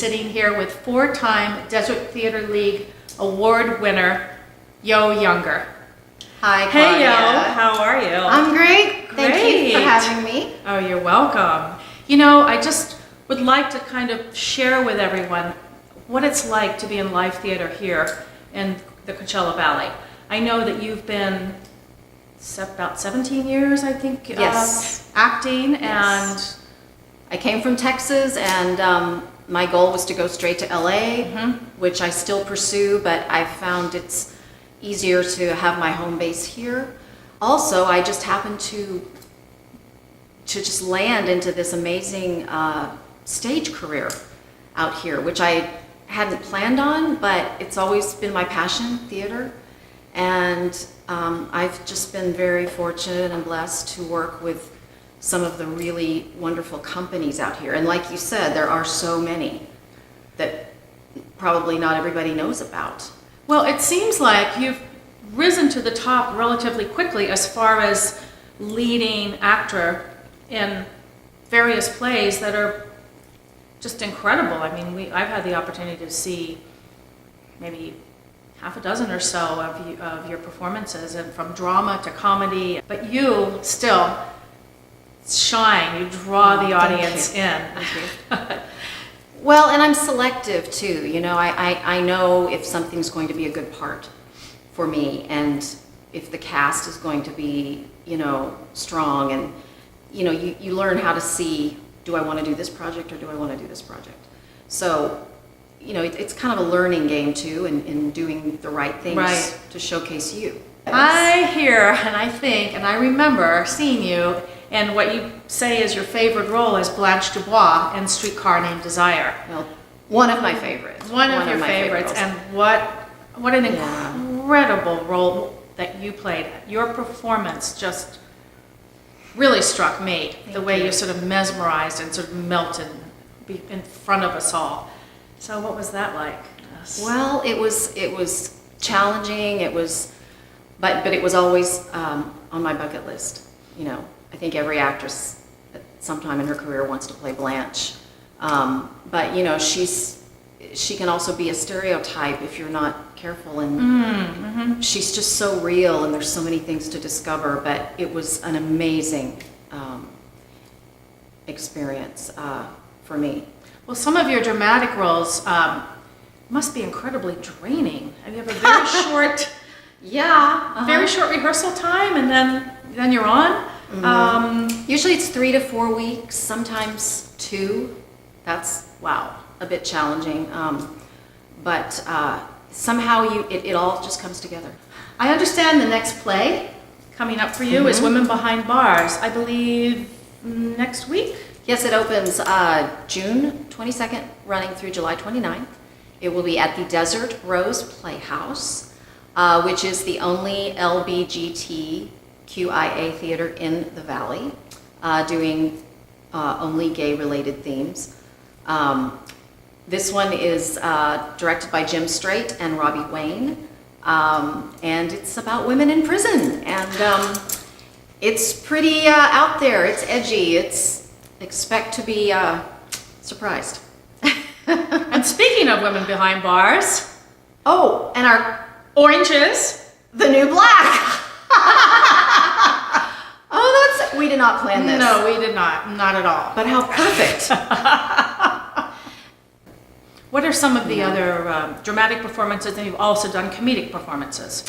sitting here with four-time Desert Theater League award winner, Yo Younger. Hi, Claudia. Hey, Yo, how are you? I'm great. Thank you for having me. Oh, you're welcome. You know, I just would like to kind of share with everyone what it's like to be in live theater here in the Coachella Valley. I know that you've been about 17 years, I think, yes. Acting, yes. And I came from Texas, and my goal was to go straight to LA, which I still pursue, but I found it's easier to have my home base here. Also, I just happened to just land into this amazing stage career out here, which I hadn't planned on, but it's always been my passion, theater. And I've just been very fortunate and blessed to work with some of the really wonderful companies out here. And like you said, there are so many that probably not everybody knows about. Well, it seems like you've risen to the top relatively quickly as far as leading actor in various plays that are just incredible. I mean, I've had the opportunity to see maybe half a dozen or so of your performances, and from drama to comedy, but you still shine, you draw the audience in. Thank you. Well, and I'm selective too, you know, I know if something's going to be a good part for me, and if the cast is going to be, you know, strong, and you know, you learn how to see, do I want to do this project or do I want to do this project? So, you know, it's kind of a learning game too, in doing the right things to showcase you. I hear and I think and I remember seeing you, and what you say is your favorite role is Blanche Dubois in Streetcar Named Desire. Well, one of my favorites. One of your favorites, and what an incredible role that you played. Your performance just really struck me. The way you sort of mesmerized and sort of melted in front of us all. So what was that like? Yes. Well, it was challenging. It was, but it was always on my bucket list. You know, I think every actress at some time in her career wants to play Blanche. But you know, she can also be a stereotype if you're not careful, and she's just so real, and there's so many things to discover. But it was an amazing experience for me. Well, some of your dramatic roles must be incredibly draining. You have a very short, very short rehearsal time, and then you're on. Usually it's 3 to 4 weeks, sometimes 2. That's a bit challenging, but somehow it all just comes together. I understand the next play coming up for you is Women Behind Bars. I believe next week. Yes, it opens June 22nd, running through July 29th. It will be at the Desert Rose Playhouse, which is the only LBGTQIA theater in the Valley, doing only gay-related themes. This one is directed by Jim Strait and Robbie Wayne, and it's about women in prison. And it's pretty out there. It's edgy. Expect to be surprised. And speaking of Women Behind Bars, and our Oranges, the New Black. We did not plan this. No, we did not at all. But how perfect. What are some of the other dramatic performances, and you've also done comedic performances?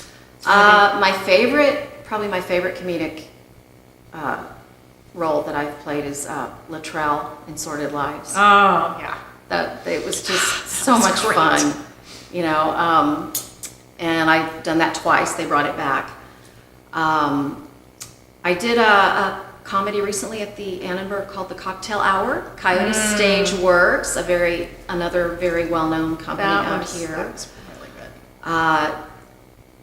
Probably my favorite comedic role that I've played is Latrell in Sordid Lives. Oh, yeah. It was just so much fun, you know, and I've done that twice. They brought it back. I did a comedy recently at the Annenberg called The Cocktail Hour. Coyote Stage Works, another very well-known company out here. That was really good.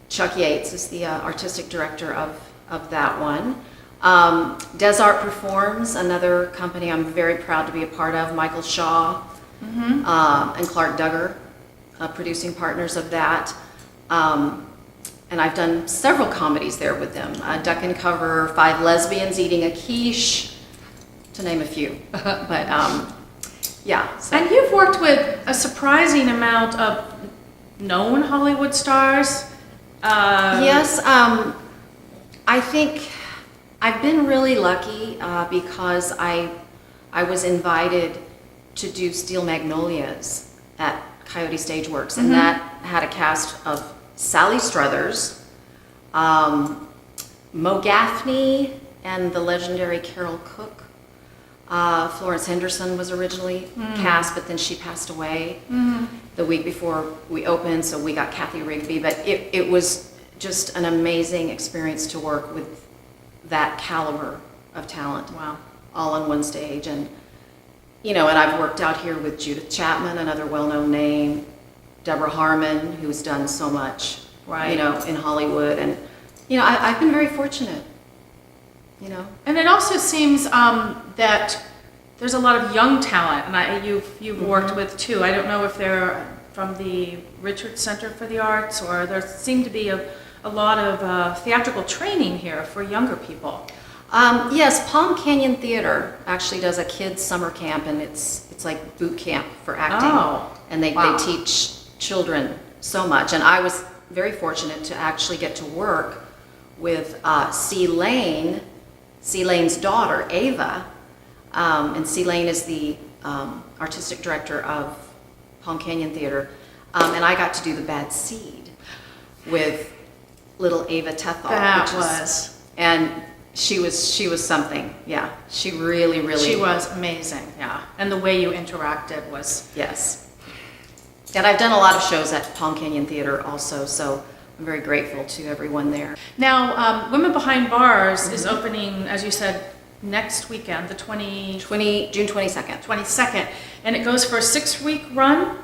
Chuck Yates is the artistic director of that one. Des Art Performs, another company I'm very proud to be a part of. Michael Shaw and Clark Duggar, producing partners of that. And I've done several comedies there with them. Duck and Cover, 5 Lesbians Eating a Quiche, to name a few. But Yeah. So. And you've worked with a surprising amount of known Hollywood stars. Yes, I think I've been really lucky because I was invited to do Steel Magnolias at Coyote Stageworks, and that had a cast of Sally Struthers, Mo Gaffney, and the legendary Carol Cook. Florence Henderson was originally cast, but then she passed away the week before we opened, so we got Kathy Rigby. But it was just an amazing experience to work with that caliber of talent. Wow. All on one stage. And, you know, and I've worked out here with Judith Chapman, another well-known name, Deborah Harmon, who's done so much, Right. you know, in Hollywood. And, you know, I've been very fortunate. You know, And it also seems that there's a lot of young talent, and you've worked with too. I don't know if they're from the Richards Center for the Arts, or there seem to be a lot of theatrical training here for younger people. Yes, Palm Canyon Theater actually does a kids summer camp, and it's like boot camp for acting. Oh, And they teach children so much. And I was very fortunate to actually get to work with C. Lane's daughter, Ava, and C. Lane is the artistic director of Palm Canyon Theater, and I got to do The Bad Seed with little Ava Tethal. And she was something. Yeah, she really. She was amazing, yeah. And the way you interacted was... Yes. And I've done a lot of shows at Palm Canyon Theater also, so I'm very grateful to everyone there. Now, Women Behind Bars is opening, as you said, next weekend, the June 22nd. 22nd, and it goes for a 6-week run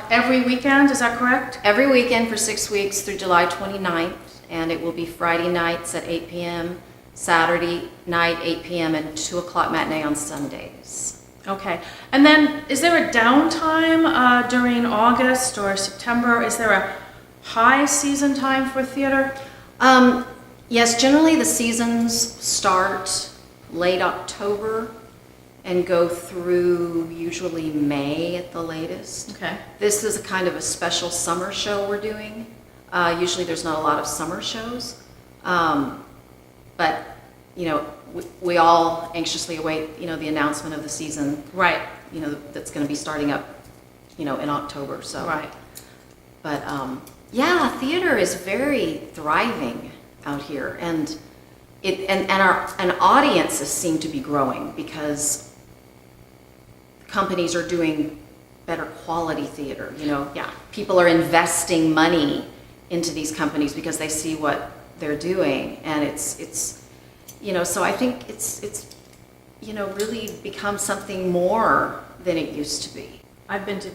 every weekend, is that correct? Every weekend for 6 weeks through July 29th, and it will be Friday nights at 8 p.m., Saturday night 8 p.m., and 2 o'clock matinee on Sundays. Okay, and then is there a downtime during August or September? Is there a high season time for theater? Yes, generally the seasons start late October and go through usually May at the latest. Okay. This is a kind of a special summer show we're doing. Usually there's not a lot of summer shows, but you know, we all anxiously await, you know, the announcement of the season. Right. You know, that's going to be starting up, you know, in October. So. Right. But yeah, theater is very thriving out here, and our audiences seem to be growing because companies are doing better quality theater. You know, Yeah. people are investing money into these companies because they see what they're doing, and it's you know, so I think it's you know, really become something more than it used to be. I've been to,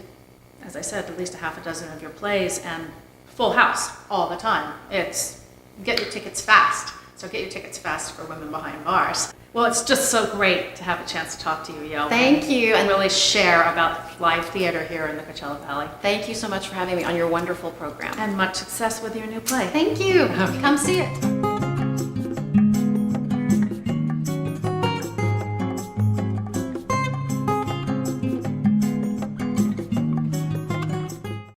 as I said, at least a half a dozen of your plays, and full house all the time. It's get your tickets fast. So get your tickets fast for Women Behind Bars. Well, it's just so great to have a chance to talk to you, Yo. Thank you. And really share about live theater here in the Coachella Valley. Thank you so much for having me on your wonderful program. And much success with your new play. Thank you. Come see it.